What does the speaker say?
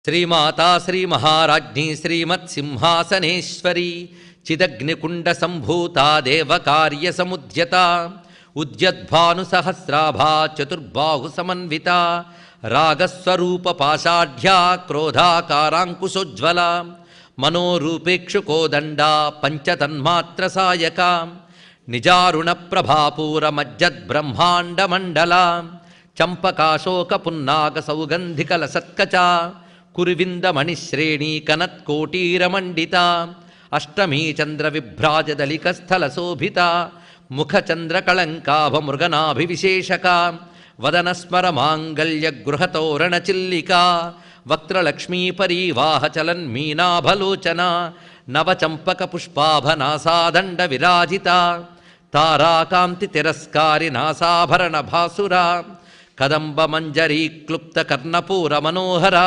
శ్రీమాతా శ్రీమహారాజ్ఞీ శ్రీమత్సింహాసనేశ్వరీ చిదగ్నికుండ సంభూతా దేవకార్య సముద్యత ఉద్యద్భానుసహస్రాభా చతుర్బాహు సమన్విత రాగస్వరూప పాషాఢ్యా క్రోధాకారాంకుశోజ్వల మనోరూపేక్షుకోదండా పంచతన్మాత్ర సాయక నిజారుణ ప్రభాపూర మజ్జద్బ్రహ్మాండమండల చంపకాశోక పున్నాగ సౌగంధికల సత్కచ కురువిందమణిశ్రేణీ కనత్కోటీరమండిత అష్టమీ చంద్ర విభ్రాజదలిక స్థల శోభిత ముఖచంద్రకళంకాభ మృగనాభివిశేషక వదనస్మర మాంగళ్య గృహతోరణ చిల్లిక వక్త్రలక్ష్మీ పరీవాహ చలన్మీనాభలోచన నవచంపక పుష్పాభనాసాదండ విరాజిత తారాకాంతి తిరస్కారి నాసాభరణ భాసుర కదంబ మంజరీ క్లుప్త కర్ణపూర మనోహర